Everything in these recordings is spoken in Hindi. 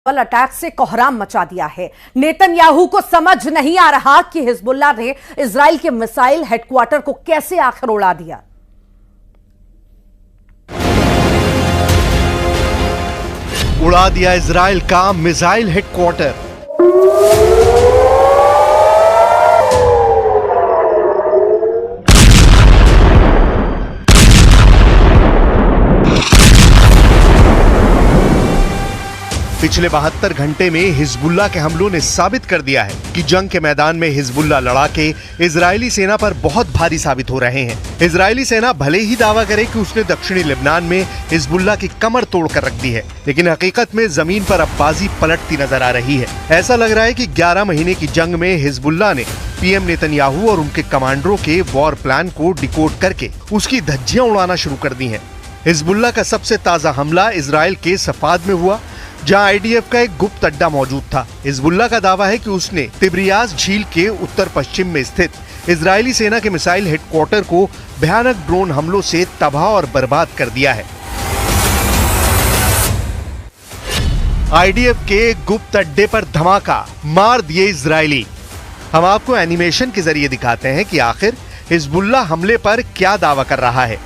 अटैक से कोहराम मचा दिया है। नेतन्याहू को समझ नहीं आ रहा कि हिजबुल्लाह ने इजराइल के मिसाइल हेडक्वार्टर को कैसे आखिर उड़ा दिया। उड़ा दिया इजराइल का मिसाइल हेडक्वार्टर। पिछले 72 घंटे में हिजबुल्लाह के हमलों ने साबित कर दिया है कि जंग के मैदान में हिजबुल्लाह लड़ाके इजरायली सेना पर बहुत भारी साबित हो रहे हैं। इजरायली सेना भले ही दावा करे कि उसने दक्षिणी लेबनान में हिजबुल्लाह की कमर तोड़ कर रख दी है, लेकिन हकीकत में जमीन पर अब बाजी पलटती नजर आ रही है। ऐसा लग रहा है कि 11 महीने की जंग में हिजबुल्लाह ने पीएम नेतन्याहू और उनके कमांडरों के वॉर प्लान को डिकोड करके उसकी धज्जियां उड़ाना शुरू कर दी है। हिजबुल्लाह का सबसे ताजा हमला इजराइल के सफाद में हुआ, जहां आईडीएफ का एक गुप्त अड्डा मौजूद था। हिजबुल्लाह का दावा है कि उसने तिब्रियास झील के उत्तर पश्चिम में स्थित इजरायली सेना के मिसाइल हेडक्वार्टर को भयानक ड्रोन हमलों से तबाह और बर्बाद कर दिया है। आईडीएफ के गुप्त अड्डे पर धमाका, मार दिए इजरायली। हम आपको एनिमेशन के जरिए दिखाते हैं कि आखिर हिजबुल्लाह हमले पर क्या दावा कर रहा है।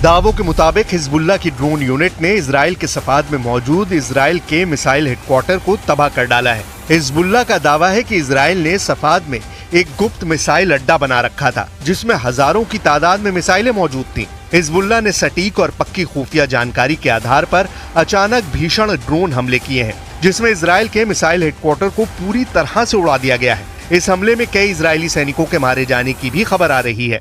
दावों के मुताबिक हिजबुल्लाह की ड्रोन यूनिट ने इजराइल के सफाद में मौजूद इजराइल के मिसाइल हेडक्वार्टर को तबाह कर डाला है। हिजबुल्लाह का दावा है कि इजराइल ने सफाद में एक गुप्त मिसाइल अड्डा बना रखा था, जिसमें हजारों की तादाद में मिसाइलें मौजूद थीं। हिजबुल्लाह ने सटीक और पक्की खुफिया जानकारी के आधार पर अचानक भीषण ड्रोन हमले किए हैं, जिसमें इजराइल के मिसाइल हेडक्वार्टर को पूरी तरह से उड़ा दिया गया है। इस हमले में कई इजरायली सैनिकों के मारे जाने की भी खबर आ रही है।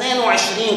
22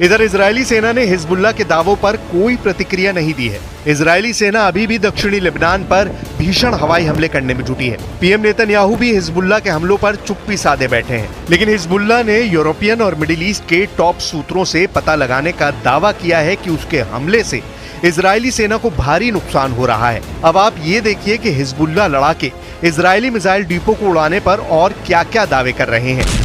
इधर इजरायली सेना ने हिजबुल्लाह के दावों पर कोई प्रतिक्रिया नहीं दी है। इजरायली सेना अभी भी दक्षिणी लेबनान पर भीषण हवाई हमले करने में जुटी है। पीएम नेतन्याहू भी हिजबुल्लाह के हमलों पर चुप्पी साधे बैठे हैं, लेकिन हिजबुल्लाह ने यूरोपियन और मिडिल ईस्ट के टॉप सूत्रों से पता लगाने का दावा किया है कि उसके हमले से इजरायली सेना को भारी नुकसान हो रहा है। अब आप ये देखिए कि हिजबुल्लाह लड़ाके इजरायली मिसाइल डिपो को उड़ाने पर और क्या क्या दावे कर रहे हैं।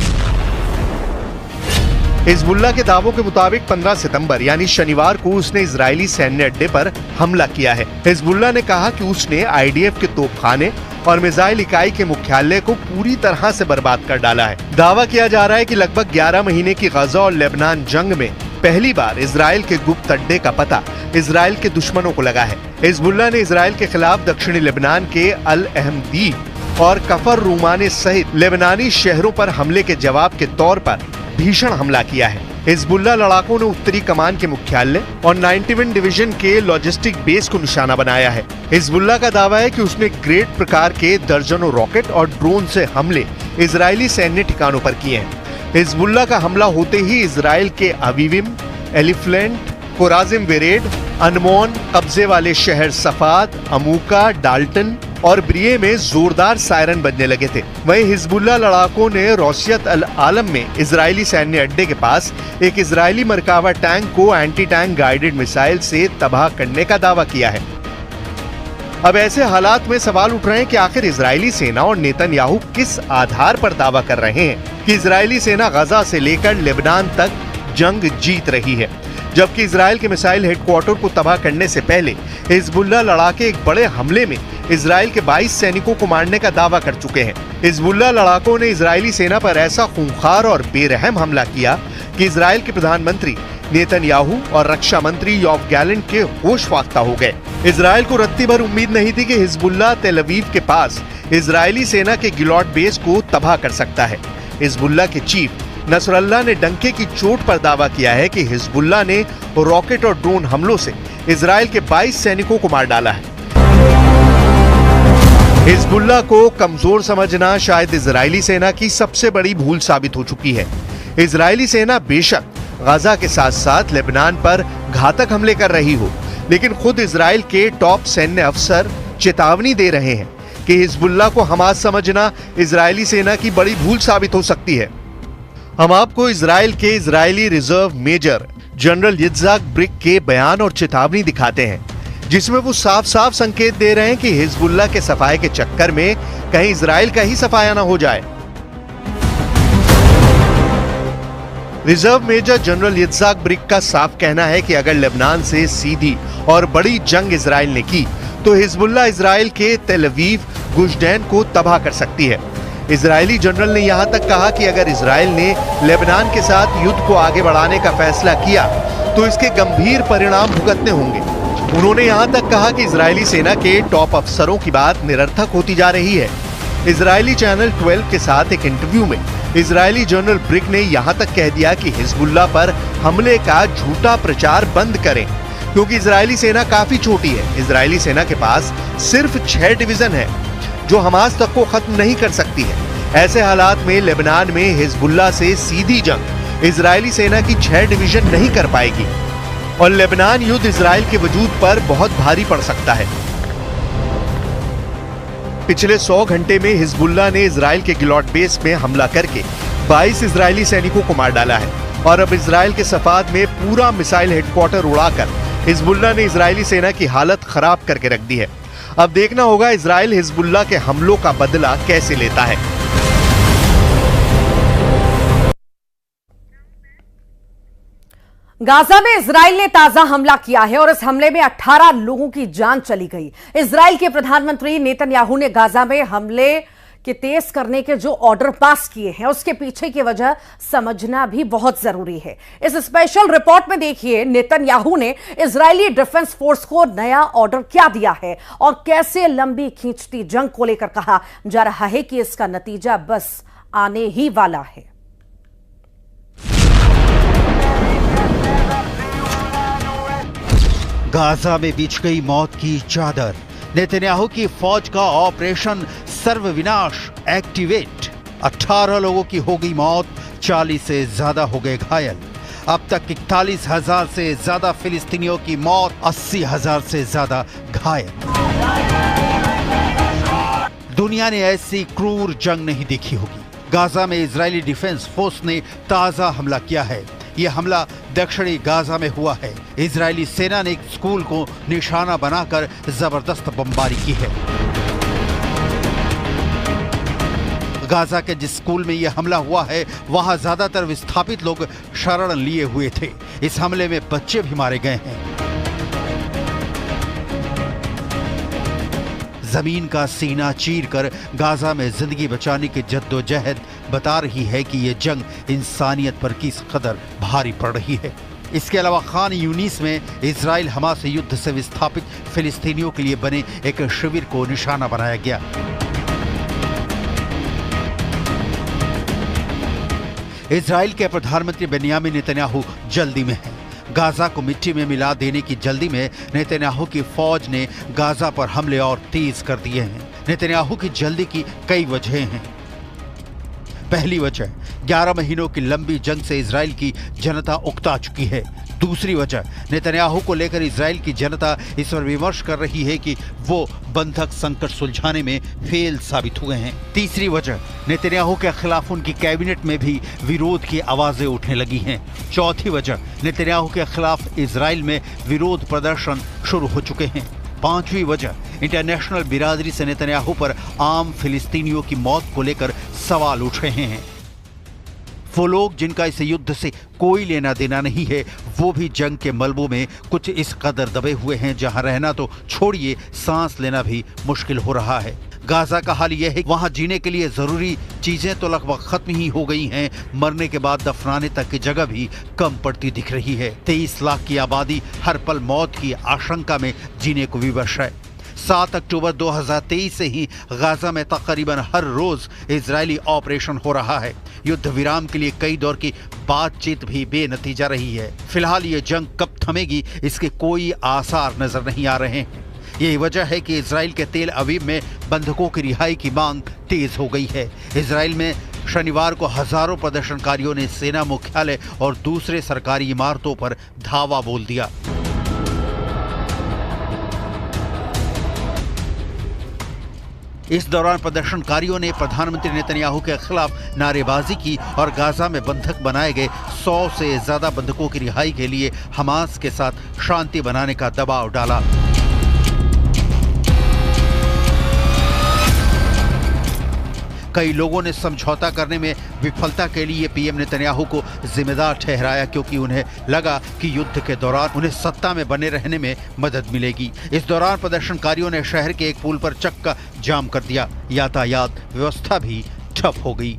हिजबुल्लाह के दावों के मुताबिक 15 सितंबर यानी शनिवार को उसने इजरायली सैन्य अड्डे पर हमला किया है। हिजबुल्लाह ने कहा कि उसने आईडीएफ के तोपखाने और मिसाइल इकाई के मुख्यालय को पूरी तरह से बर्बाद कर डाला है। दावा किया जा रहा है कि लगभग 11 महीने की गजा और लेबनान जंग में पहली बार इजराइल के गुप्त अड्डे का पता इजराइल के दुश्मनों को लगा है। हिजबुल्लाह ने इजराइल के खिलाफ दक्षिणी लेबनान के अल अहमदीब और कफर रूमाने सहित लेबनानी शहरों पर हमले के जवाब के तौर पर भीषण हमला किया है। हिजबुल्लाह लड़ाकों ने उत्तरी कमान के मुख्यालय और 91 डिवीजन के लॉजिस्टिक बेस को निशाना बनाया है। हिजबुल्लाह का दावा है कि उसने ग्रेड प्रकार के दर्जनों रॉकेट और ड्रोन से हमले इजरायली सैन्य ठिकानों पर किए हैं। हिजबुल्लाह का हमला होते ही इजराइल के अवीविम, एलिफ्लेंट, कोराजिम वेरेड, अनमोन, कब्जे वाले शहर सफाद, अमूका, डाल्टन और ब्रिये में जोरदार सायरन बजने लगे थे। वहीं हिजबुल्लाह लड़ाकों ने रोसियत अल आलम में इजरायली सैन्य अड्डे के पास एक इजरायली मरकावा टैंक को एंटी टैंक गाइडेड मिसाइल से तबाह करने का दावा किया है। अब ऐसे हालात में सवाल उठ रहे हैं कि आखिर इजरायली सेना और नेतन्याहू किस आधार पर दावा कर रहे हैं कि इजरायली सेना गजा से लेकर लेबनान तक जंग जीत रही है, जबकि इजराइल के मिसाइल हेडक्वार्टर को तबाह करने से पहले हिजबुल्लाह लड़ाके एक बड़े हमले में इजराइल के 22 सैनिकों को मारने का दावा कर चुके हैं। हिजबुल्लाह लड़ाकों ने इजरायली सेना पर ऐसा खूंखार और बेरहम हमला किया कि इजराइल के प्रधानमंत्री नेतन्याहू और रक्षा मंत्री योव गैलेंट के होश फाख्ता हो गए। इजराइल को रत्ती भर उम्मीद नहीं थी कि हिजबुल्लाह तेल अवीव के पास इजरायली सेना के गिलॉट बेस को तबाह कर सकता है। हिजबुल्लाह के चीफ नसरल्लाह ने डंके की चोट पर दावा किया है कि हिजबुल्लाह ने रॉकेट और ड्रोन हमलों से इजराइल के 22 सैनिकों को मार डाला है। हिजबुल्लाह को कमजोर समझना शायद इजरायली सेना की सबसे बड़ी भूल साबित हो चुकी है। इजरायली सेना बेशक गजा के साथ साथ लेबनान पर घातक हमले कर रही हो, लेकिन खुद इजराइल के टॉप सैन्य अफसर चेतावनी दे रहे हैं कि हिजबुल्लाह को हमास समझना इजरायली सेना की बड़ी भूल साबित हो सकती है। हम आपको इजराइल के Israeli reserve major general Yitzhak Brik के बयान और चेतावनी दिखाते हैं, जिसमें वो साफ साफ संकेत दे रहे हैं कि हिजबुल्लाह के सफाए के चक्कर में कहीं इजराइल का ही सफाया ना हो जाए। Reserve major general Yitzhak brick का साफ कहना है कि अगर लेबनान से सीधी और बड़ी जंग इजराइल ने की तो हिजबुल्लाह इजराइल के तेल अवीव, गुशदैन को तबाह कर सकती है। इजरायली जनरल ने यहां तक कहा कि अगर इजराइल ने लेबनान के साथ युद्ध को आगे बढ़ाने का फैसला किया तो इसके गंभीर परिणाम भुगतने होंगे। उन्होंने यहां तक कहा कि इजरायली सेना के टॉप अफसरों की बात निरर्थक होती जा रही है। इजरायली चैनल 12 के साथ एक इंटरव्यू में इजरायली जनरल ब्रिक ने यहां तक कह दिया कि हिजबुल्लाह पर हमले का झूठा प्रचार बंद करें, क्योंकि इजरायली सेना काफी छोटी है। इजरायली सेना के पास सिर्फ 6 डिवीजन है जो हमास तक को खत्म नहीं कर सकती है। ऐसे हालात में लेबनान में हिजबुल्लाह से सीधी जंग इजरायली सेना की 6 डिवीजन नहीं कर पाएगी और लेबनान युद्ध इजराइल के वजूद पर बहुत भारी पड़ सकता है। पिछले 100 घंटे में हिजबुल्लाह ने इजराइल के गिलॉट बेस में हमला करके 22 इजरायली सैनिकों को मार डाला है और अब इजराइल के सफाद में पूरा मिसाइल हेडक्वार्टर उड़ाकर हिजबुल्लाह ने इजरायली सेना की हालत खराब करके रख दी है। अब देखना होगा इजराइल हिजबुल्लाह के हमलों का बदला कैसे लेता है। गाजा में इजराइल ने ताजा हमला किया है और इस हमले में 18 लोगों की जान चली गई। इजराइल के प्रधानमंत्री नेतन्याहू ने गाजा में हमले के तेज करने के जो ऑर्डर पास किए हैं उसके पीछे की वजह समझना भी बहुत जरूरी है। इस स्पेशल रिपोर्ट में देखिए नेतन्याहू ने इजरायली डिफेंस फोर्स को नया ऑर्डर क्या दिया है और कैसे लंबी खींचती जंग को लेकर कहा जा रहा है कि इसका नतीजा बस आने ही वाला है। गाजा में बिछ गई मौत की चादर। नेतन्याहू की फौज का ऑपरेशन सर्वविनाश एक्टिवेट। 18 लोगों की हो गई मौत, 40 से ज्यादा हो गए घायल। अब तक 41,000 से ज्यादा फिलिस्तीनियों की मौत, 80,000 से ज्यादा घायल। दुनिया ने ऐसी क्रूर जंग नहीं देखी होगी। गाजा में इजरायली डिफेंस फोर्स ने ताजा हमला किया है। यह हमला दक्षिणी गाजा में हुआ है। इजरायली सेना ने एक स्कूल को निशाना बनाकर जबरदस्त बमबारी की है। गाजा के जिस स्कूल में यह हमला हुआ है वहां ज्यादातर विस्थापित लोग शरण लिए हुए थे। इस हमले में बच्चे भी मारे गए हैं। जमीन का सीना चीरकर गाजा में जिंदगी बचाने की जद्दोजहद बता रही है कि यह जंग इंसानियत पर किस कदर भारी पड़ रही है। इसके अलावा खान यूनिस में इजराइल हमास युद्ध से विस्थापित फिलिस्तीनियों के लिए बने एक शिविर को निशाना बनाया गया। इजराइल के प्रधानमंत्री बेन्यामिन नेतन्याहू जल्दी में हैं। गाजा को मिट्टी में मिला देने की जल्दी में नेतन्याहू की फौज ने गाजा पर हमले और तेज कर दिए हैं। नेतन्याहू की जल्दी की कई वजहें हैं। पहली वजह, 11 महीनों की लंबी जंग से इजराइल की जनता उकता चुकी है। दूसरी वजह, नेतन्याहू को लेकर इजराइल की जनता इस पर विमर्श कर रही है कि वो बंधक संकट सुलझाने में फेल साबित हुए हैं। तीसरी वजह, नेतन्याहू के खिलाफ उनकी कैबिनेट में भी विरोध की आवाजें उठने लगी हैं। चौथी वजह, नेतन्याहू के खिलाफ इजराइल में विरोध प्रदर्शन शुरू हो चुके हैं। पांचवी वजह, इंटरनेशनल बिरादरी से नेतन्याहू पर आम फिलिस्तीनियों की मौत को लेकर सवाल उठ रहे हैं। वो लोग जिनका इस युद्ध से कोई लेना देना नहीं है, वो भी जंग के मलबों में कुछ इस कदर दबे हुए हैं जहां रहना तो छोड़िए, सांस लेना भी मुश्किल हो रहा है। गाजा का हाल यह है, वहां जीने के लिए जरूरी चीजें तो लगभग खत्म ही हो गई हैं, मरने के बाद दफनाने तक की जगह भी कम पड़ती दिख रही है। 23 लाख की आबादी हर पल मौत की आशंका में जीने को विवश है। 7 अक्टूबर 2023 से ही गाजा में तकरीबन हर रोज इजरायली ऑपरेशन हो रहा है। युद्ध विराम के लिए कई दौर की बातचीत भी बेनतीजा रही है। फिलहाल ये जंग कब थमेगी इसके कोई आसार नजर नहीं आ रहे हैं। यही वजह है कि इजराइल के तेल अवीव में बंधकों की रिहाई की मांग तेज हो गई है। इजराइल में शनिवार को हजारों प्रदर्शनकारियों ने सेना मुख्यालय और दूसरे सरकारी इमारतों पर धावा बोल दिया। इस दौरान प्रदर्शनकारियों ने प्रधानमंत्री नेतन्याहू के खिलाफ नारेबाजी की और गाजा में बंधक बनाए गए 100 से ज्यादा बंधकों की रिहाई के लिए हमास के साथ शांति बनाने का दबाव डाला। कई लोगों ने समझौता करने में विफलता के लिए पीएम नेतन्याहू को जिम्मेदार ठहराया, क्योंकि उन्हें लगा कि युद्ध के दौरान उन्हें सत्ता में बने रहने में मदद मिलेगी। इस दौरान प्रदर्शनकारियों ने शहर के एक पुल पर चक्का जाम कर दिया। यातायात व्यवस्था भी ठप हो गई।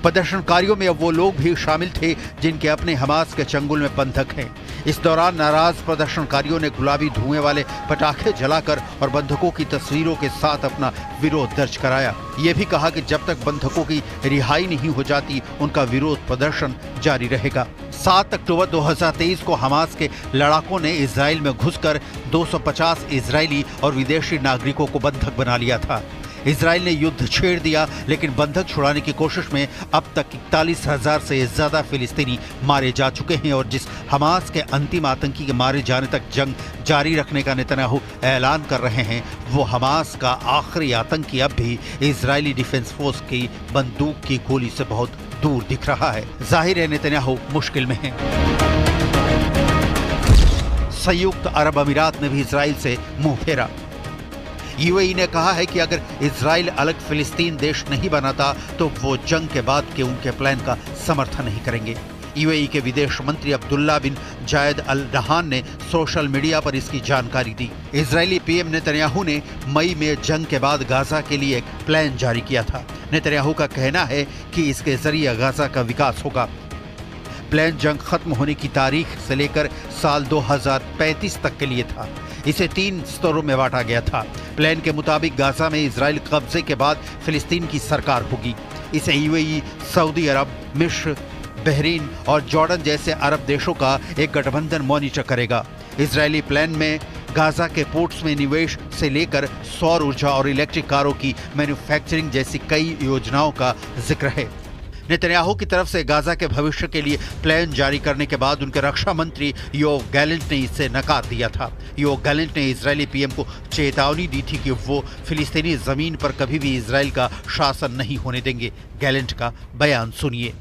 प्रदर्शनकारियों में अब वो लोग भी शामिल थे जिनके अपने हमास के चंगुल में बंधक हैं। इस दौरान नाराज प्रदर्शनकारियों ने गुलाबी धुएं वाले पटाखे जलाकर और बंधकों की तस्वीरों के साथ अपना विरोध दर्ज कराया। ये भी कहा कि जब तक बंधकों की रिहाई नहीं हो जाती उनका विरोध प्रदर्शन जारी रहेगा। 7 अक्टूबर 2023 को हमास के लड़ाकों ने इजराइल में घुसकर 250 इजरायली और विदेशी नागरिकों को बंधक बना लिया था। इजराइल ने युद्ध छेड़ दिया, लेकिन बंधक छुड़ाने की कोशिश में अब तक 41,000 से ज्यादा फिलिस्तीनी मारे जा चुके हैं और जिस हमास के अंतिम आतंकी के मारे जाने तक जंग जारी रखने का नेतन्याहू ऐलान कर रहे हैं, वो हमास का आखिरी आतंकी अब भी इजरायली डिफेंस फोर्स की बंदूक की गोली से बहुत दूर दिख रहा है। जाहिर है नेतन्याहू मुश्किल में है। संयुक्त अरब अमीरात ने भी इजराइल से मुंह फेरा। यूएई ने कहा है कि अगर इजराइल अलग फिलिस्तीन देश नहीं बनाता तो वो जंग के बाद के उनके प्लान का समर्थन नहीं करेंगे। यूएई के विदेश मंत्री अब्दुल्ला बिन जायद अल नहान ने सोशल मीडिया पर इसकी जानकारी दी। इजरायली पीएम नेतन्याहू ने मई में जंग के बाद गाजा के लिए एक प्लान जारी किया था। नेतन्याहू का कहना है कि इसके जरिए गाजा का विकास होगा। प्लान जंग खत्म होने की तारीख से लेकर साल 2035 तक के लिए था। इसे 3 स्तरों में बांटा गया था। प्लान के मुताबिक गाजा में इजराइल कब्जे के बाद फिलिस्तीन की सरकार होगी। इसे यूएई, सऊदी अरब, मिस्र, बहरीन और जॉर्डन जैसे अरब देशों का एक गठबंधन मॉनिटर करेगा। इजरायली प्लान में गाजा के पोर्ट्स में निवेश से लेकर सौर ऊर्जा और इलेक्ट्रिक कारों की मैन्युफैक्चरिंग जैसी कई योजनाओं का जिक्र है। नेतन्याहू की तरफ से गाजा के भविष्य के लिए प्लान जारी करने के बाद उनके रक्षा मंत्री योव गैलेंट ने इसे नकार दिया था। योव गैलेंट ने इजरायली पीएम को चेतावनी दी थी कि वो फिलिस्तीनी जमीन पर कभी भी इजराइल का शासन नहीं होने देंगे। गैलेंट का बयान सुनिए।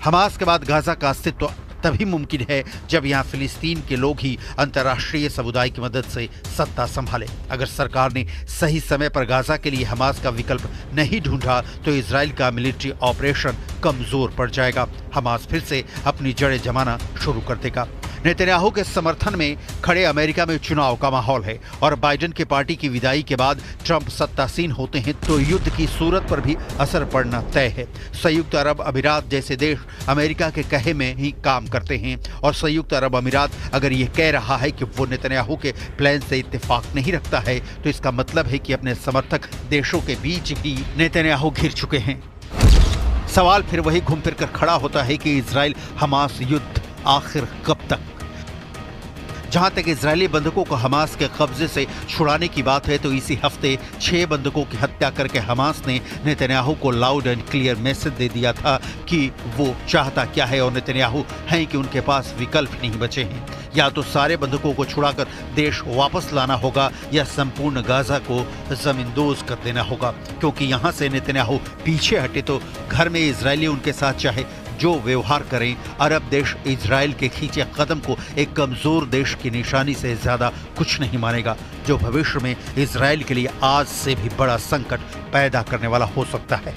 हमास के बाद गाजा का अस्तित्व तभी मुमकिन है जब यहाँ फिलिस्तीन के लोग ही अंतर्राष्ट्रीय समुदाय की मदद से सत्ता संभाले। अगर सरकार ने सही समय पर गाजा के लिए हमास का विकल्प नहीं ढूंढा तो इजराइल का मिलिट्री ऑपरेशन कमजोर पड़ जाएगा। हमास फिर से अपनी जड़ें जमाना शुरू कर देगा। नेतन्याहू के समर्थन में खड़े अमेरिका में चुनाव का माहौल है और बाइडेन की पार्टी की विदाई के बाद ट्रंप सत्तासीन होते हैं तो युद्ध की सूरत पर भी असर पड़ना तय है। संयुक्त अरब अमीरात जैसे देश अमेरिका के कहे में ही काम करते हैं और संयुक्त अरब अमीरात अगर ये कह रहा है कि वो नेतन्याहू के प्लान से इत्तेफाक नहीं रखता है तो इसका मतलब है कि अपने समर्थक देशों के बीच ही नेतन्याहू घिर चुके हैं। सवाल फिर वही घूम फिर कर खड़ा होता है कि इजराइल हमास युद्ध आखिर कब तक। जहां तक इजरायली बंधकों को हमास के कब्जे से छुड़ाने की बात है तो इसी हफ्ते 6 बंधकों की हत्या करके हमास ने नेतन्याहू को लाउड एंड क्लियर मैसेज दे दिया था कि वो चाहता क्या है और नेतन्याहू हैं कि उनके पास विकल्प नहीं बचे हैं। या तो सारे बंधकों को छुड़ाकर देश वापस लाना होगा या संपूर्ण गाजा को जमींदोज कर देना होगा, क्योंकि यहाँ से नेतन्याहू पीछे हटे तो घर में इजरायली उनके साथ चाहे जो व्यवहार करें, अरब देश इजराइल के खींचे कदम को एक कमजोर देश की निशानी से ज्यादा कुछ नहीं मानेगा, जो भविष्य में इजराइल के लिए आज से भी बड़ा संकट पैदा करने वाला हो सकता है।